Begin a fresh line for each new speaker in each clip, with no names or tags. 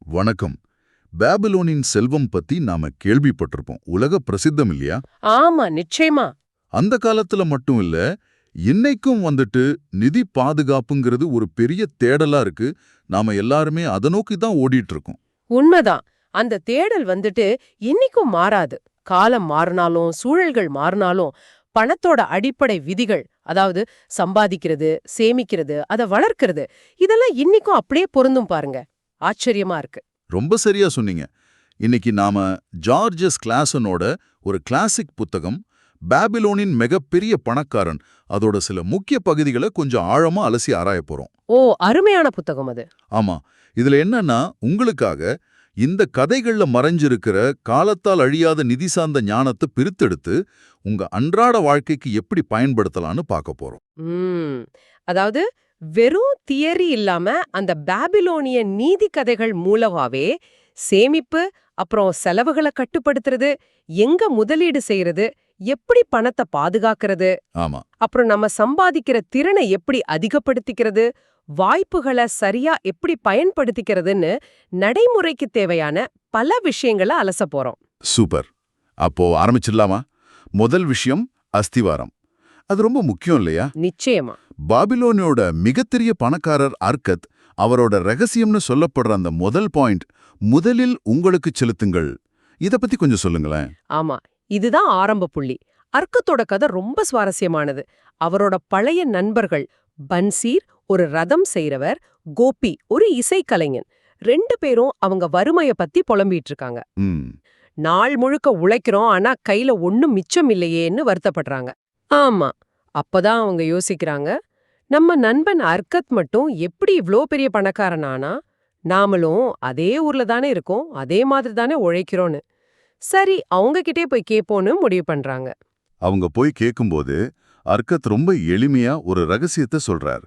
வணக்கம். பாபிலோனின் செல்வம் பத்தி நாம கேள்விப்பட்டிருப்போம். உலக பிரசித்தம் இல்லையா?
ஆமா, நிச்சயமா.
அந்த காலத்துல மட்டும் இல்ல, இன்னைக்கும் நிதி பாதுகாப்புங்கிறது ஒரு பெரிய தேடலா இருக்கு. நாம எல்லாருமே அதை நோக்கி தான் ஓடிட்டு இருக்கோம்.
உண்மைதான். அந்த தேடல் இன்னிக்கும் மாறாது. காலம் மாறினாலும் சூழல்கள் மாறினாலும் பணத்தோட அடிப்படை விதிகள், அதாவது சம்பாதிக்கிறது, சேமிக்கிறது, அதை வளர்க்கிறது, இதெல்லாம் இன்னிக்கும் அப்படியே பொருந்தும் பாருங்க. ஆச்சரியமா இருக்கு.
ரொம்ப சரியா சொன்னீங்க. இன்னைக்கு நாம ஜார்ஜஸ் கிளாசனோட ஒரு கிளாசிக் புத்தகம் பாபிலோனின் மிகப்பெரிய பணக்காரன் அதோட சில முக்கிய பகுதிகளை கொஞ்சம் ஆழமா அலசி ஆராயப் போறோம்.
ஓ, அருமையான புத்தகம் அது.
ஆமா, இதுல என்னன்னா உங்களுக்காக இந்த கதைகள்ல மறைஞ்சிருக்கிற காலத்தால் அழியாத நிதி சார்ந்த ஞானத்தை பிரித்தெடுத்து உங்க அன்றாட வாழ்க்கைக்கு எப்படி பயன்படுத்தலாம்னு பார்க்க போறோம்.
அதாவது வெறும் தியரி இல்லாம அந்த பாபிலோனிய நீதி கதைகள் மூலமாவே சேமிப்பு, அப்புறம் செலவுகளை கட்டுப்படுத்துறது, எங்க முதலீடு செய்யறது, எப்படி பணத்தை பாதுகாக்கிறது,
ஆமா,
அப்புறம் நம்ம சம்பாதிக்கிற திறனை எப்படி அதிகப்படுத்திக்கிறது, வாய்ப்புகளை சரியா எப்படி பயன்படுத்திக்கிறதுன்னு நடைமுறைக்கு தேவையான பல விஷயங்களை அலச போறோம்.
சூப்பர். அப்போ ஆரம்பிச்சிடலாமா? முதல் விஷயம் அஸ்திவாரம். அது ரொம்ப முக்கியம் இல்லையா?
நிச்சயமா.
பாபிலோனியோட மிகப்பெரிய பணக்காரர் அர்கத், அவரோட ரகசியம்னு சொல்லப்படுற அந்த முதல் பாயிண்ட், முதலில் உங்களுக்கு செலுத்துங்கள். இத பத்தி கொஞ்சம் சொல்லுங்களேன்.
ஆமா, இதுதான் ஆரம்ப புள்ளி. அர்க்கத்தோட கதை ரொம்ப சுவாரஸ்யமானது. அவரோட பழைய நண்பர்கள் பன்சீர் ஒரு ரதம் செய்றவர், கோபி ஒரு இசைக்கலைஞன், 2 பேரும் அவங்க வறுமைய பத்தி புலம்பிட்டு இருக்காங்க. நாள் முழுக்க உழைக்கிறோம், ஆனா கையில ஒண்ணும் மிச்சம் இல்லையேன்னு வருத்தப்படுறாங்க. ஆமா, அப்பதான் அவங்க யோசிக்கிறாங்க, நம்ம நண்பன் அர்க்கத் மட்டும் எப்படி இவ்ளோ பெரிய பணக்காரனானா, நாமளும் அதே ஊர்ல தானே இருக்கோம், அதே மாதிரி தானே உழைக்கிறோன்னு. சரி, அவங்க கிட்டே போய் கேட்போன்னு முடிவு பண்றாங்க.
அவங்க போய் கேட்கும்போது அர்க்கத் ரொம்ப எளிமையா ஒரு ரகசியத்தை சொல்றார்.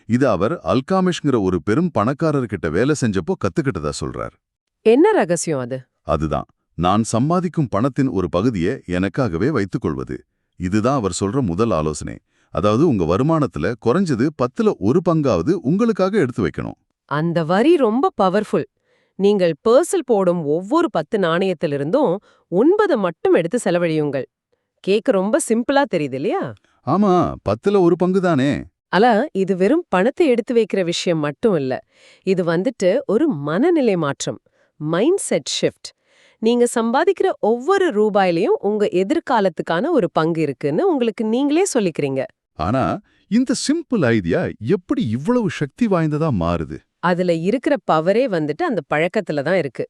இது அவர் அல்காமிஷ்ங்கிற ஒரு பெரும் பணக்காரர்கிட்ட வேலை செஞ்சப்போ கத்துக்கிட்டதா சொல்றார்.
என்ன ரகசியம் அது?
அதுதான், நான் சம்பாதிக்கும் பணத்தின் ஒரு பகுதியை எனக்காகவே வைத்துக் கொள்வது. இதுதான் அவர் சொல்ற முதல் ஆலோசனை. அதாவது உங்க வருமானத்துல குறைஞ்சது 10ல் 1 பங்காவது உங்களுக்காக எடுத்து வைக்கணும்.
அந்த வரி ரொம்ப பவர்ஃபுல். நீங்கள் பர்ஸில் போடும் ஒவ்வொரு 10 நாணயத்திலிருந்தும் 9 மட்டும் எடுத்து செலவழியுங்கள். கேக்க ரொம்ப சிம்பிளா தெரியுது இல்லையா?
ஆமா, 10ல் 1 பங்கு தானே.
ஆனா இது வெறும் பணத்தை எடுத்து வைக்கிற விஷயம் மட்டும் இல்ல. இது ஒரு மனநிலை மாற்றம், மைண்ட் செட் ஷிஃப்ட். நீங்க சம்பாதிக்கிற ஒவ்வொரு ரூபாயிலையும் உங்க எதிர்காலத்துக்கான ஒரு பங்கு இருக்குன்னு உங்களுக்கு நீங்களே சொல்லிக்கிறீங்க.
ஆனா இந்த சிம்பிள் ஐடியா எப்படி இவ்வளவு சக்தி வாய்ந்ததா மாறுது?
அதுல இருக்கிற பவரே அந்த பழக்கத்துல தான் இருக்கு.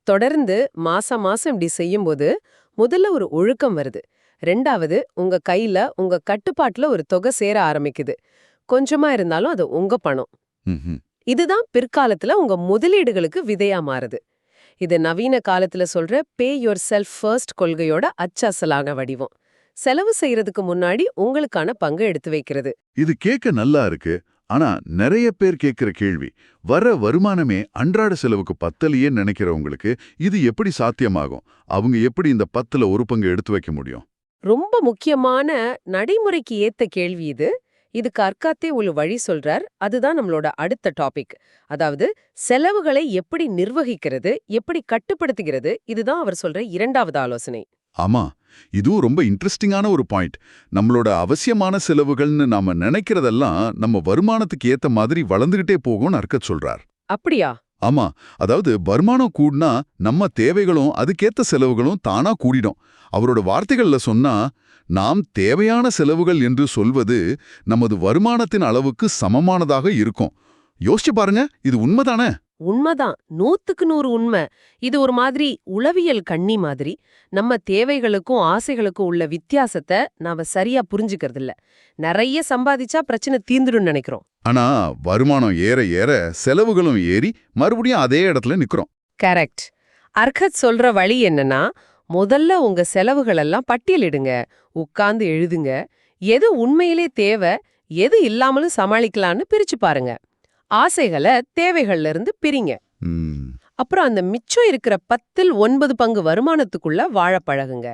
தொடர்ந்து மாசம் மாசம் இப்படி செய்யும்போது முதல்ல ஒரு ஒழுக்கம் வருது. 2வது, உங்க கையில உங்க கட்டுப்பாட்டுல ஒரு தொகை சேர ஆரம்பிக்குது. கொஞ்சமா இருந்தாலும் அது உங்க பணம். இதுதான் பிற்காலத்துல உங்க முதலீடுகளுக்கு விதையா மாறுது. இது நவீன காலத்துல சொல்ற பே யோர் செல்ஃப் ஃபர்ஸ்ட் கொள்கையோட அச்சசலான வடிவம். செலவு செய்யறதுக்கு முன்னாடி உங்களுக்கான பங்கு எடுத்து வைக்கிறது.
இது கேட்க நல்லா இருக்கு. ஆனா நிறைய பேர் கேட்கிற கேள்வி, வர வருமானமே அன்றாட செலவுக்கு பத்தலையே நினைக்கிறவங்களுக்கு இது எப்படி சாத்தியமாகும்? அவங்க எப்படி இந்த 10ல் 1 பங்கு எடுத்து வைக்க முடியும்?
ரொம்ப முக்கியமான நடைமுறைக்கு ஏத்த கேள்வி இது. இதுக்கு அர்க்காத்தே ஒரு வழி சொல்றார். அதுதான் நம்மளோட அடுத்த டாபிக். அதாவது செலவுகளை எப்படி நிர்வகிக்கிறது, எப்படி கட்டுப்படுத்துகிறது. இதுதான் அவர் சொல்ற 2வது ஆலோசனை.
ஆமா, இதுவும் ரொம்ப இன்ட்ரெஸ்டிங்கான ஒரு பாயிண்ட். நம்மளோட அவசியமான செலவுகள்னு நாம நினைக்கிறதெல்லாம் நம்ம வருமானத்துக்கு ஏத்த மாதிரி வளர்ந்துகிட்டே போகும்னு அர்க்கத் சொல்றார்.
அப்படியா?
ஆமா, அதாவது வருமானம் கூடினா நம்ம தேவைகளும் அதுக்கேத்த செலவுகளும் தானா கூடிடும். அவரோட வார்த்தைகள்ல சொன்னா, நாம் தேவையான செலவுகள் என்று சொல்வது நமது வருமானத்தின் அளவுக்கு சமமானதாக இருக்கும். யோசிச்சு பாருங்க, இது உண்மைதானே?
உண்மைதான், 100க்கு 100 உண்மை. இது ஒரு மாதிரி உளவியல் கண்ணி மாதிரி. நம்ம தேவைகளுக்கும் ஆசைகளுக்கும் உள்ள வித்தியாசத்தை நாம சரியா புரிஞ்சுக்கிறது இல்ல. நிறைய சம்பாதிச்சா பிரச்சனை தீர்ந்துடும் நினைக்கிறோம்.
ஆனா வருமானம் ஏற ஏற செலவுகளும் ஏறி மறுபடியும் அதே இடத்துல நிக்கிறோம்.
கரெக்ட். அர்க்கத் சொல்ற வழி என்னன்னா, முதல்ல உங்க செலவுகளெல்லாம் பட்டியலிடுங்க, உட்கார்ந்து எழுதுங்க. எது உண்மையிலே தேவை, எது இல்லாமலும் சமாளிக்கலான்னு பிரிச்சு பாருங்க. ஆசைகளை தேவைகள்ல இருந்து பிரிங்க. அப்புறம் அந்த மிச்சம் இருக்கிற 10ல் 9 பங்கு வருமானத்துக்குள்ள வாழ பழகுங்க.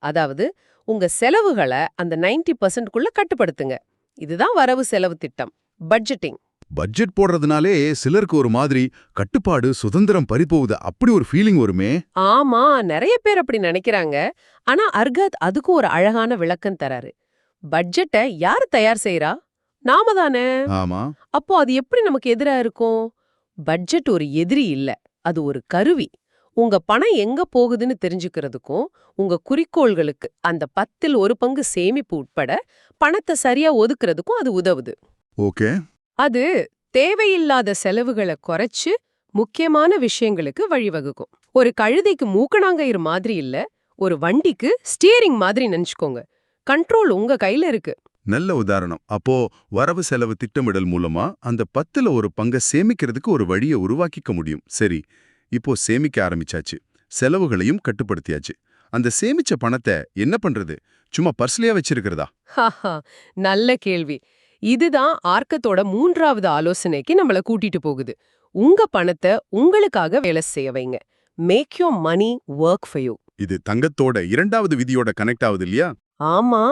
அதாவது உங்க செலவுகளை அந்த 90% கட்டுப்படுத்துங்க. இதுதான் வரவு செலவு திட்டம், பட்ஜெட்டிங்.
பட்ஜெட் போடுறதுனாலே சிலருக்கு ஒரு மாதிரி கட்டுப்பாடு சுதந்திரம் பறிபோகுது அப்படி ஒரு ஃபீலிங் வருமே.
ஆமா, நிறைய பேர் அப்படி நினைக்கிறாங்க. ஆனா அர்கத் அதுக்கு ஒரு அழகான விளக்கம் தராரு. பட்ஜெட்டை யார் தயார் செய்றா? நாம தானே.
ஆமா.
அப்போ அது எப்படி நமக்கு எதிரா இருக்கும்? பட்ஜெட் ஒரு எதிரி இல்ல, அது ஒரு கருவி. உங்க பணம் எங்க போகுதுன்னு தெரிஞ்சுக்கிறதுக்கும், உங்க குறிக்கோள்களுக்கு அந்த 10ல் 1 பங்கு சேமிப்பு உட்பட பணத்தை சரியா ஒதுக்குறதுக்கும் அது உதவுது.
ஓகே.
அது தேவையில்லாத செலவுகளை குறைச்சு முக்கியமான விஷயங்களுக்கு வழிவகுக்கும். ஒரு கழுதைக்கு மூக்கணாங்கயிறு மாதிரி இல்ல, ஒரு வண்டிக்கு ஸ்டியரிங் மாதிரி நினைச்சுக்கோங்க. கண்ட்ரோல் உங்க கையில இருக்கு.
நல்ல உதாரணம். அப்போ வரவு செலவு திட்டமிடல் மூலமா அந்த 10ல ஒரு பங்கை சேமிக்கிறதுக்கு ஒரு வழியை உருவாக்கிக்க முடியும். சரி, இப்போ சேமிக்க ஆரம்பிச்சாச்சு, செலவுகளையும் கட்டுப்படுத்தியாச்சு. அந்த சேமிச்ச பணத்தை என்ன பண்றது? சும்மா பர்ஸ்லயா வச்சிருக்கிறதா?
ஹாஹா, நல்ல கேள்வி. இதுதான் ஆர்க்கத்தோட 3வது ஆலோசனைக்கு நம்மள கூட்டிட்டு போகுது. உங்க பணத்தை உங்களுக்காக வேலை செய்ய வைங்க. Make your money work for you.
இது தங்கத்தோட 2வது விதியோட கனெக்ட் ஆகுது இல்லையா?
ஆமா,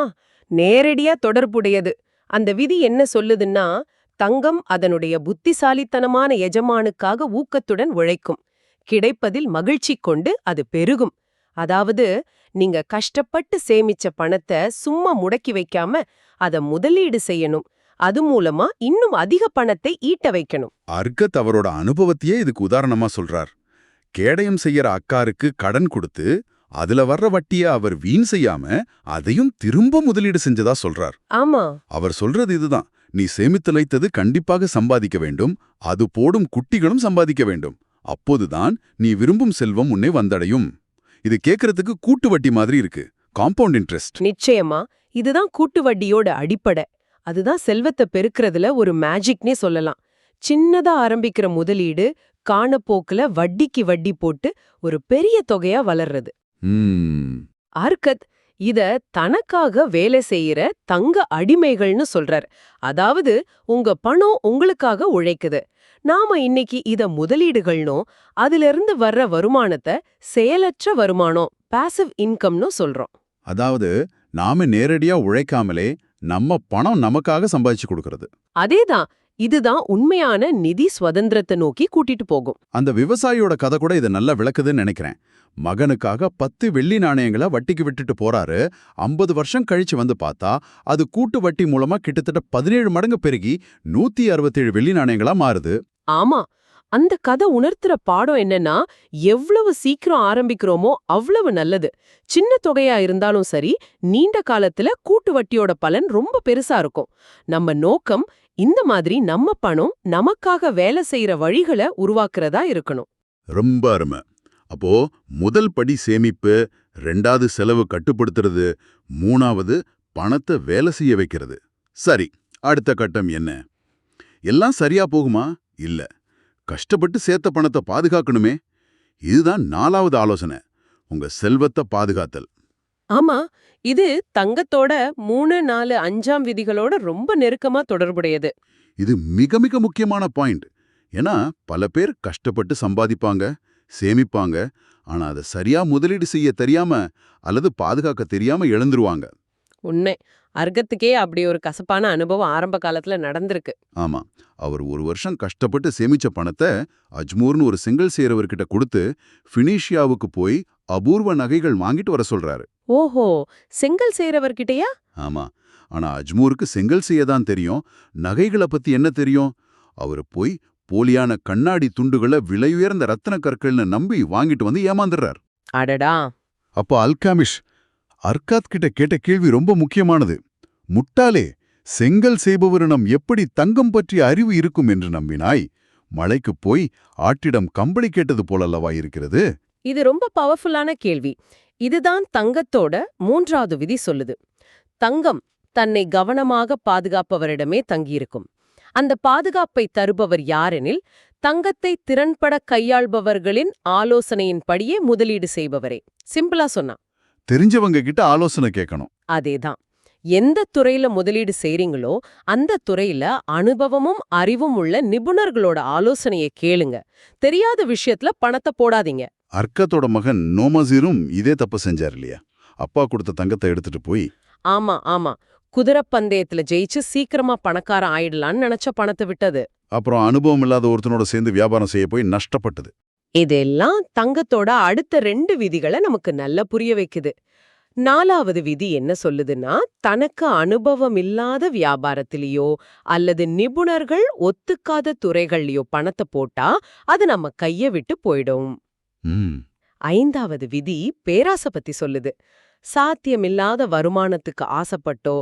நேரடியா தொடர்புடையது. அந்த விதி என்ன சொல்லுதுன்னா, தங்கம் அதனுடைய புத்திசாலித்தனமான எஜமானுக்காக ஊக்கத்துடன் உழைக்கும். கிடைப்பதில் மகிழ்ச்சி கொண்டு அது பெருகும். அதாவது, நீங்க கஷ்டப்பட்டு சேமிச்ச பணத்தை சும்மா முடக்கி வைக்காம அத முதலீடு செய்யணும். அது மூலமா இன்னும் அதிக பணத்தை ஈட்ட வைக்கணும்.
அர்கத் அவரோட அனுபவத்தையே இதுக்கு உதாரணமா சொல்றார். கேடயம் செய்யற அக்காருக்கு கடன் கொடுத்து அதுல வர்ற வட்டிய அவர் வீண் செய்யாம அதையும் திரும்ப முதலீடு செஞ்சதா சொல்றார்.
ஆமா,
அவர் சொல்றது இதுதான். நீ சேமித்து வைத்தது கண்டிப்பாக சம்பாதிக்க வேண்டும், அது போடும் குட்டிகளும் சம்பாதிக்க வேண்டும். அப்போதுதான் நீ விரும்பும் செல்வம் உன்னை வந்தடையும். இது கேக்குறதுக்கு கூட்டு வட்டி மாதிரி இருக்கு, காம்பவுண்ட் இன்ட்ரெஸ்ட்.
நிச்சயமா. இதுதான் கூட்டு வட்டியோட அடிப்படை. அதுதான் செல்வத்தை பெருக்கிறதுல ஒரு மேஜிக்னே சொல்லலாம். சின்னதா ஆரம்பிக்கிற முதலீடு காணப்போக்குல வட்டிக்கு வட்டி போட்டு ஒரு பெரிய தொகையா வளர்றது. ஆர்கத் இத தனக்காக வேலை செய்யற தங்க அடிமைகள்னு சொல்றார். அதாவது, உங்க பணம் உங்களுக்காக உழைக்குது. நாம இன்னைக்கு இத முதலீடுகள்னும் அதிலிருந்து வர்ற வருமானத்தை செயலற்ற வருமானம், பாசிவ் இன்கம்னு சொல்றோம்.
அதாவது, நாம நேரடியா உழைக்காமலே நம்ம பணம் நமக்காக சம்பாதிச்சு கொடுக்கறது.
அதேதான். இதுதான் உண்மையான நிதி சுதந்திரத்தை நோக்கி கூட்டிட்டு போகும்.
அந்த விவசாயியோட கதை கூட இதை நல்லா விளக்குதுன்னு நினைக்கிறேன். மகனுக்காக 10 வெள்ளி நாணயங்களை வட்டிக்கு விட்டுட்டு போறாரு. 50 வருஷம் கழிச்சு வந்து பார்த்தா அது கூட்டு வட்டி மூலமா கிட்டத்தட்ட 17 மடங்கு பெருகி 167 வெள்ளி நாணயங்களா மாறுது.
ஆமா, அந்த கதை உணர்த்துற பாடம் என்னன்னா, எவ்வளவு சீக்கிரம் ஆரம்பிக்கிறோமோ அவ்வளவு நல்லது. சின்ன தொகையா இருந்தாலும் சரி, நீண்ட காலத்துல கூட்டு வட்டியோட பலன் ரொம்ப பெருசா இருக்கும். நம்ம நோக்கம் இந்த மாதிரி நம்ம பணம் நமக்காக வேலை செய்யற வழிகளை உருவாக்குறதா இருக்கணும்.
ரொம்ப அருமை. அப்போ முதல் படி சேமிப்பு, 2வது செலவு கட்டுப்படுத்துறது, 3வது பணத்தை வேலை செய்ய வைக்கிறது. சரி, அடுத்த கட்டம் என்ன? எல்லாம் சரியா போகுமா? இல்ல, கஷ்டப்பட்டு சேர்த்த பணத்தை பாதுகாக்கணுமே. இதுதான் 4வது ஆலோசனை, உங்க செல்வத்தை பாதுகாத்தல்.
ஆமா, இது தங்கத்தோட 3, 4, 5ஆம் விதிகளோட ரொம்ப நெருக்கமா தொடர்புடையது.
இது மிக மிக முக்கியமான பாயிண்ட். ஏன்னா பல பேர் கஷ்டப்பட்டு சம்பாதிப்பாங்க, சேமிப்பாங்க, ஆனா அதை சரியா முதலீடு செய்ய தெரியாம அல்லது பாதுகாக்க தெரியாம இழந்துருவாங்க.
உண்மை. அர்கத்துக்கே அப்படி ஒரு கசப்பான அனுபவம் ஆரம்ப காலத்துல நடந்திருக்கு.
ஆமா, அவர் 1 வருஷம் கஷ்டப்பட்டு சேமிச்ச பணத்தை அஜ்மூர்னு ஒரு செங்கல் செய்யறவர்கிட்ட கொடுத்து ஃபினிஷியாவுக்கு போய் அபூர்வ நகைகள் வாங்கிட்டு வர சொல்றாரு.
ஓஹோ, செங்கல் செய்யறவர்கிட்டயா?
ஆமா, ஆனா அஜ்மூருக்கு செங்கல் செய்யதான் தெரியும், நகைகளை பத்தி என்ன தெரியும்? அவரு போய் போலியான கண்ணாடி துண்டுகளை விலையுயர்ந்த ரத்தின கற்கள்னு நம்பி வாங்கிட்டு வந்து ஏமாந்துடுறார்.
அடடா.
அப்போ அல்காமிஷ் அர்காத் கிட்ட கேட்ட கேள்வி ரொம்ப முக்கியமானது. முட்டாளே, செங்கல் செய்பவரிடம் எப்படி தங்கம் பற்றிய அறிவு இருக்கும் என்று நம்பினாய்? மழைக்கு போய் ஆட்டிடம் கம்பளி கேட்டது போலல்லவா இருக்கிறது?
இது ரொம்ப பவர்ஃபுல்லான கேள்வி. இதுதான் தங்கத்தோட 3வது விதி சொல்லுது. தங்கம் தன்னை கவனமாக பாதுகாப்பவரிடமே தங்கியிருக்கும். அந்த பாதுகாப்பை தருபவர் யாரெனில், தங்கத்தை திறன்பட கையாள்பவர்களின் ஆலோசனையின்படியே முதலீடு செய்பவரே. சிம்பிளா சொன்னா,
தெரிஞ்சவங்க கிட்ட ஆலோசனை கேட்கணும்.
அதேதான். எந்த துறையில முதலீடு செய்றீங்களோ அந்த துறையில அனுபவமும் அறிவும் உள்ள நிபுணர்களோட ஆலோசனையை கேளுங்க. தெரியாத விஷயத்துல பணத்தை போடாதீங்க.
அர்கத்தோட மகன் நோமசீரும் இதே தப்பு செஞ்சார் இல்லையா? அப்பா கொடுத்த தங்கத்தை எடுத்துட்டு போய்.
ஆமா, குதிரைப்பந்தயத்துல ஜெயிச்சு சீக்கிரமா பணக்காரன் ஆயிடலான்னு நினைச்ச பணத்தை விட்டது.
அப்புறம் அனுபவம் இல்லாத ஒருத்தனோட சேர்ந்து வியாபாரம் செய்ய போய் நஷ்டப்பட்டது.
இதெல்லாம் தங்கத்தோட அடுத்த 2 விதிகளை நமக்கு நல்லா புரிய வைக்குது. 4வது விதி என்ன சொல்லுதுன்னா, தனக்கு அனுபவம் இல்லாத வியாபாரத்திலேயோ அல்லது நிபுணர்கள் ஒத்துக்காத துறைகள்லயோ பணத்தை போட்டா அது நம்ம கைய விட்டு போயிடும்.
ம்
5வது விதி பேராசை பத்தி சொல்லுது. சாத்தியமில்லாத வருமானத்துக்கு ஆசைப்பட்டோ,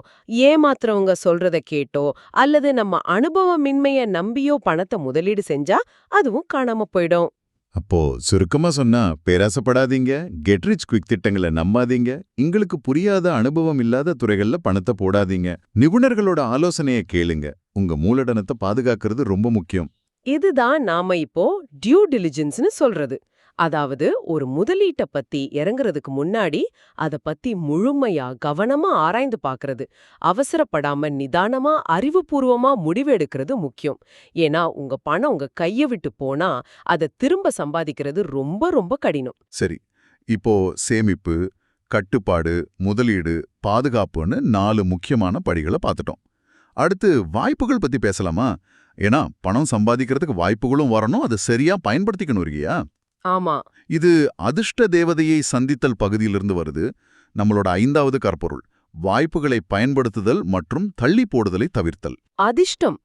ஏமாத்துறவங்க சொல்றத கேட்டோ அல்லது நம்ம அனுபவமின்மைய நம்பியோ பணத்தை முதலீடு செஞ்சா அதுவும் காணாம போயிடும்.
அப்போ சுருக்கமா சொன்னா, பேராசப்படாதீங்க, கெட் ரிச் குவிக் திட்டங்களை நம்பாதீங்க, உங்களுக்கு புரியாத அனுபவம் இல்லாத துறைகள்ல பணத்தை போடாதீங்க, நிபுணர்களோட ஆலோசனையை கேளுங்க. உங்க மூலதனத்தை பாதுகாக்கிறது ரொம்ப முக்கியம்.
இதுதான் நாம இப்போ டியூ டிலிஜென்ஸ்னு சொல்றது. அதாவது ஒரு முதலீட்டை பத்தி இறங்குறதுக்கு முன்னாடி அத பத்தி முழுமையா கவனமா ஆராய்ந்து பார்க்கறது. அவசரப்படாம நிதானமா அறிவுபூர்வமா முடிவெடுக்கிறது முக்கியம். ஏன்னா உங்க பணம் உங்க கைய விட்டு போனா அதை திரும்ப சம்பாதிக்கிறது ரொம்ப ரொம்ப கடினம்.
சரி, இப்போ சேமிப்பு, கட்டுப்பாடு, முதலீடு, பாதுகாப்புன்னு 4 முக்கியமான படிகளை பார்த்துட்டோம். அடுத்து வாய்ப்புகள் பத்தி பேசலாமா? ஏன்னா பணம் சம்பாதிக்கிறதுக்கு வாய்ப்புகளும் வரணும், அதை சரியா பயன்படுத்திக்கணும் இல்லையா?
ஆமா,
இது அதிர்ஷ்ட தேவதையை சந்தித்தல் பகுதியிலிருந்து வருது. நம்மளோட 5வது கற்பொருள், வாய்ப்புகளை பயன்படுத்துதல் மற்றும் தள்ளி போடுதலை தவிர்த்தல்.
அதிர்ஷ்டம்,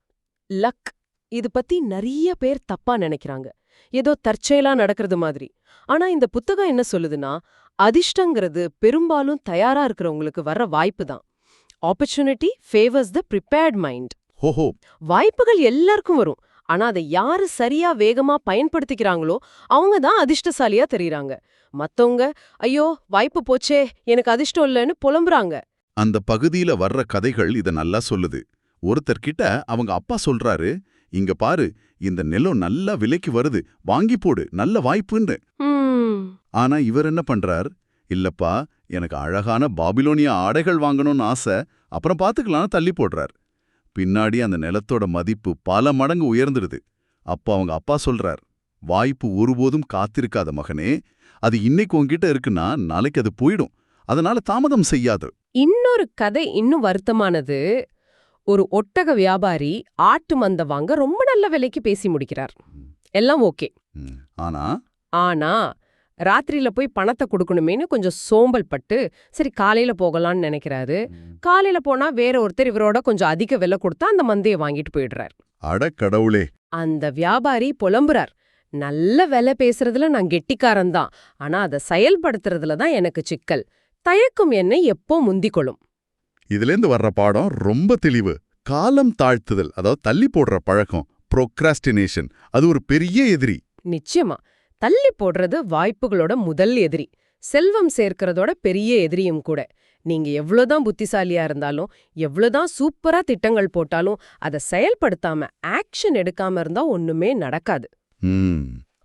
லக், இது பத்தி நிறைய பேர் தப்பா நினைக்கிறாங்க. ஏதோ தற்செயலா நடக்கிறது மாதிரி. ஆனா இந்த புத்தகம் என்ன சொல்லுதுன்னா, அதிர்ஷ்டங்கிறது பெரும்பாலும் தயாரா இருக்கிறவங்களுக்கு வர்ற வாய்ப்பு தான். Opportunity favours the prepared mind.
ஹோஹோ,
வாய்ப்புகள் எல்லாருக்கும் வரும். ஆனா அதை யாரு சரியா வேகமா பயன்படுத்திக்கிறாங்களோ அவங்க தான் அதிர்ஷ்டசாலியா தெரியுறாங்க. மத்தவங்க ஐயோ வாய்ப்பு போச்சே எனக்கு அதிர்ஷ்டம் இல்லைன்னு புலம்புறாங்க.
அந்த பகுதியில வர்ற கதைகள் இத நல்லா சொல்லுது. ஒருத்தர்கிட்ட அவங்க அப்பா சொல்றாரு, இங்க பாரு, இந்த நிலம் நல்ல விலைக்கு வருது, வாங்கி போடு, நல்ல வாய்ப்புன்னு. ஆனா இவர் என்ன பண்றார், இல்லப்பா, எனக்கு அழகான பாபிலோனியா ஆடைகள் வாங்கணும்னு ஆசை, அப்புறம் பாத்துக்கலாம்னு தள்ளி போடுறார். பின்னாடி அந்த நிலத்தோட மதிப்பு பல மடங்கு உயர்ந்துடுது. அப்போ அவங்க அப்பா சொல்றார், வாய்ப்பு ஒருபோதும் காத்திருக்காத மகனே, அது இன்னைக்கு உன்கிட்ட இருக்குன்னா நாளைக்கு அது போயிடும், அதனால தாமதம் செய்யாது.
இன்னொரு கதை இன்னும் வருத்தமானது. ஒரு ஒட்டக வியாபாரி ஆட்டு மந்தை வாங்க ரொம்ப நல்ல விலைக்கு பேசி முடிக்கிறார். எல்லாம் ஓகே.
ஆனா
ஆனா ராத்திரியில போய் பணத்தை கொடுக்கணுமேனு கொஞ்சம் சோம்பல் பட்டு சரி காலையில போகலான்னு நினைக்கிறாரு. காலையில போனா வேற ஒருத்தர் இவரோட கொஞ்சம் அதிக விலை கொடுத்தா அந்த மந்தையை வாங்கிட்டு போயிடுறார்.
அட கடவுளே!
அந்த வியாபாரி புலம்புறார், நல்ல விலை பேசுறதுல நான் கெட்டிக்காரன் தான், ஆனா அதை செயல்படுத்துறதுல தான் எனக்கு சிக்கல். தயக்கம் என்னை எப்போ முந்திக்கொள்ளும்.
இதுலேருந்து வர்ற பாடம் ரொம்ப தெளிவு. காலம் தாழ்த்துதல், அதாவது தள்ளி போடுற பழக்கம், ப்ரோக்ராஸ்டினேஷன், அது ஒரு பெரிய எதிரி.
நிச்சயமா தள்ளி போடுறது வாய்ப்புகளோட முதல் எதிரி, செல்வம் சேர்க்கிறதோட பெரிய எதிரியும் கூட. நீங்க எவ்வளவுதான் புத்திசாலியா இருந்தாலும், எவ்வளவுதான் சூப்பரா திட்டங்கள் போட்டாலும் அதை செயல்படுத்தாம ஆக்ஷன் எடுக்காம இருந்தா ஒண்ணுமே நடக்காது.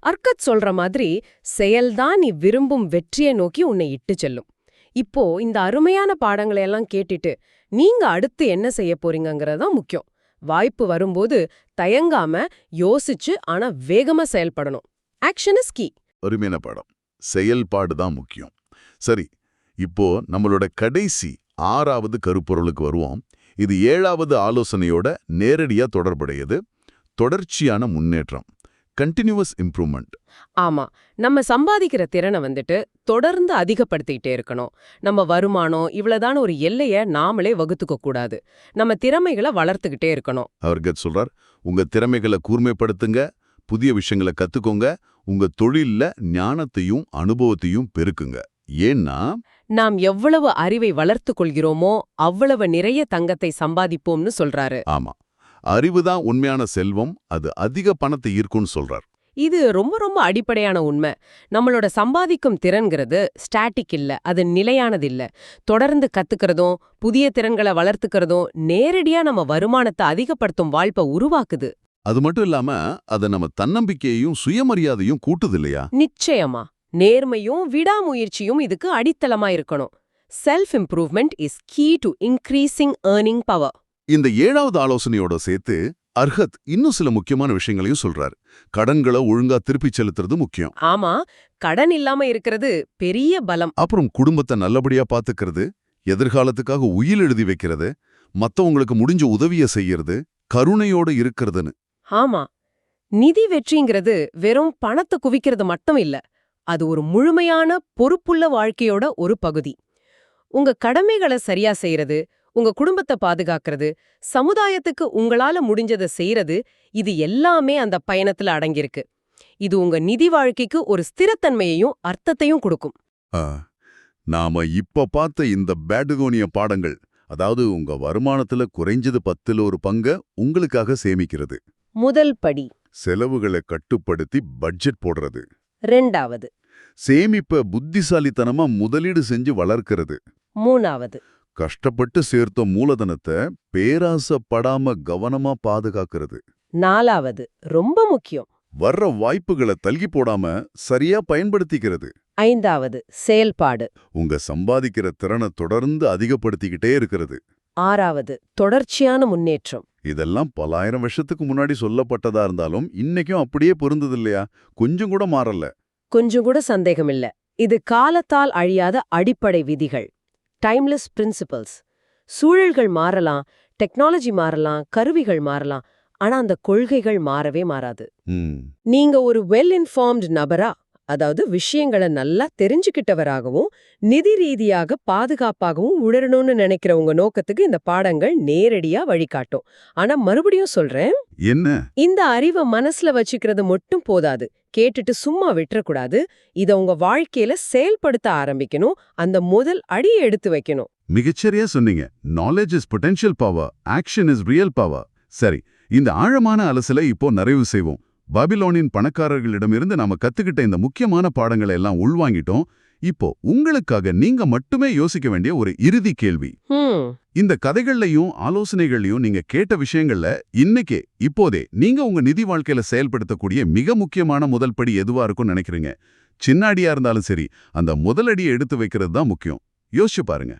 அர்க்கத் சொல்ற மாதிரி செயல்தான் நீ விரும்பும் வெற்றியை நோக்கி உன்னை இட்டு செல்லும். இப்போ இந்த அருமையான பாடங்களை எல்லாம் கேட்டுட்டு நீங்க அடுத்து என்ன செய்ய போறீங்கங்கறதுதான் முக்கியம். வாய்ப்பு வரும்போது தயங்காம யோசிச்சு ஆனா வேகமா செயல்படணும். Action is key.
அருமையான பாடம். செயல்பாடு தான் முக்கியம். சரி, இப்போ நம்மளோட கடைசி 6வது கருப்பொருளுக்கு வருவோம். இது 7வது ஆலோசனையோட நேரடியா தொடர்புடையது. தொடர்ச்சியான முன்னேற்றம், கண்டினியூவஸ் இம்ப்ரூவ்மெண்ட்.
ஆமா, நம்ம சம்பாதிக்கிற திறனை தொடர்ந்து அதிகப்படுத்திக்கிட்டே இருக்கணும். நம்ம வருமானம் இவ்வளவுதான் ஒரு எல்லைய நாமளே வகுத்துக்க கூடாது. நம்ம திறமைகளை வளர்த்துக்கிட்டே இருக்கணும்.
அவர்கத் சொல்றார், உங்க திறமைகளை கூர்மைப்படுத்துங்க, புதிய விஷயங்களை கத்துக்கோங்க, உங்க தொழில்ல ஞானத்தையும் அனுபவத்தையும் பெருக்குங்க. ஏன்னா
நாம் எவ்வளவு அறிவை வளர்த்துக் கொள்கிறோமோ அவ்வளவு நிறைய தங்கத்தை சம்பாதிப்போம்னு சொல்றாரு.
ஆமா, அறிவுதான் உண்மையான செல்வம், அது அதிக பணத்தை ஈர்க்கும்னு சொல்றார்.
இது ரொம்ப ரொம்ப அடிப்படையான உண்மை. நம்மளோட சம்பாதிக்கும் திறன்கிறது ஸ்டாட்டிக் இல்ல, அது நிலையானது இல்ல. தொடர்ந்து கத்துக்கிறதும் புதிய திறன்களை வளர்த்துக்கிறதும் நேரடியா நம்ம வருமானத்தை அதிகப்படுத்தும் வாய்ப்பை உருவாக்குது.
அது மட்டும் இல்லாம அது நம்ம தன்னம்பிக்கையையும் சுயமரியாதையும் கூட்டுது இல்லையா?
நிச்சயமா. நேர்மையும் விடாமுயற்சியும் இதுக்கு அடித்தளமா இருக்கணும். Self improvement is key to increasing earning power.
இந்த 7வது ஆலோசனையோட சேர்த்து அர்ஹத் இன்னும் சில முக்கியமான விஷயங்களையும் சொல்றாரு. கடன்களை ஒழுங்கா திருப்பி செலுத்துறது முக்கியம்.
ஆமா, கடன் இல்லாம இருக்கிறது பெரிய பலம்.
அப்புறம் குடும்பத்தை நல்லபடியா பாத்துக்கிறது, எதிர்காலத்துக்காக உயில் எழுதி வைக்கிறது, மத்தவங்களுக்கு முடிஞ்ச உதவிய செய்யறது, கருணையோட இருக்கிறதுன்னு.
ஆமா, நிதி வெற்றிங்கிறது வெறும் பணத்தை குவிக்கிறது மட்டும் இல்ல. அது ஒரு முழுமையான பொறுப்புள்ள வாழ்க்கையோட ஒரு பகுதி. உங்க கடமைகளை சரியா செய்யறது, உங்க குடும்பத்தை பாதுகாக்கிறது, சமுதாயத்துக்கு உங்களால முடிஞ்சதை செய்யறது, இது எல்லாமே அந்த பயணத்துல அடங்கியிருக்கு. இது உங்க நிதி வாழ்க்கைக்கு ஒரு ஸ்திரத்தன்மையையும் அர்த்தத்தையும் கொடுக்கும்.
ஆ, நாம இப்ப பார்த்த இந்த பேட்டகோனிய பாடங்கள், அதாவது உங்க வருமானத்துல குறைஞ்சது 10ல் ஒரு பங்க உங்களுக்காக சேமிக்கிறது,
முதல் படி.
செலவுகளை கட்டுப்படுத்தி பட்ஜெட் போடுறது,
ரெண்டாவது.
சேமிப்ப புத்திசாலித்தனமா முதலீடு செஞ்சு வளர்க்கிறது,
மூணாவது.
கஷ்டப்பட்டு சேர்த்த மூலதனத்தை பேராசப்படாம கவனமா பாதுகாக்கிறது,
நாலாவது, ரொம்ப முக்கியம்,
வர்ற வாய்ப்புகளை தள்கி போடாம சரியா பயன்படுத்திக்கிறது,
ஐந்தாவது, செயல்பாடு.
உங்க சம்பாதிக்கிற திறனை தொடர்ந்து அதிகப்படுத்திக்கிட்டே இருக்கிறது.
ஆறாவது, தொடர்ச்சியான முன்னேற்றம்.
இதெல்லாம் பலாயிரம் வருஷத்துக்கு முன்னாடி சொல்லப்பட்டதா இருந்தாலும் இன்னைக்கும் அப்படியே பொருந்தது இல்லையா? கொஞ்சம் கூட மாறல.
கொஞ்சம் கூட சந்தேகமில்ல. இது காலத்தால் அழியாத அடிப்படை விதிகள், டைம்லெஸ் பிரின்சிபல்ஸ். சூழல்கள் மாறலாம், டெக்னாலஜி மாறலாம், கருவிகள் மாறலாம், ஆனா அந்த கொள்கைகள் மாறவே மாறாது. நீங்க ஒரு வெல் இன்ஃபார்ம்டு நபரா, அதாவது விஷயங்களை நல்லா தெரிஞ்சுக்கிட்டவராகவும் நிதி ரீதியாக பாதுகாப்பாகவும் உணரணும்னு நினைக்கிற உங்க நோக்கத்துக்கு இந்த பாடங்கள் நேரடியா வழிகாட்டும். ஆனா மறுபடியும் சொல்றேன்,
என்ன?
இந்த அறிவை மனசுல வச்சுக்கிறது மட்டும் போதாது. கேட்டுட்டு சும்மா விட்டுறக்கூடாது. இத உங்க வாழ்க்கையில செயல்படுத்த ஆரம்பிக்கணும். அந்த முதல் அடியை எடுத்து வைக்கணும்.
மிகச்சரியா சொன்னீங்க. Knowledge is potential power, action is real power. சரி, இந்த ஆழமான அலசலை இப்போ நிறைவு செய்வோம். பாபிலோனின் பணக்காரர்களிடமிருந்து நாம கத்துக்கிட்ட இந்த முக்கியமான பாடங்களை எல்லாம் உள்வாங்கிட்டோம். இப்போ உங்களுக்காக நீங்க மட்டுமே யோசிக்க வேண்டிய ஒரு இறுதி கேள்வி. இந்த கதைகள்லையும் ஆலோசனைகள்லையும் நீங்க கேட்ட விஷயங்கள்ல இன்னைக்கே இப்போதே நீங்க உங்க நிதி வாழ்க்கையில செயல்படுத்தக்கூடிய மிக முக்கியமான முதல் படி எதுவா இருக்கும்னு நினைக்கிறீங்க? சின்ன அடியா இருந்தாலும் சரி, அந்த முதல் அடியை எடுத்து வைக்கிறது தான் முக்கியம். யோசிச்சு பாருங்க.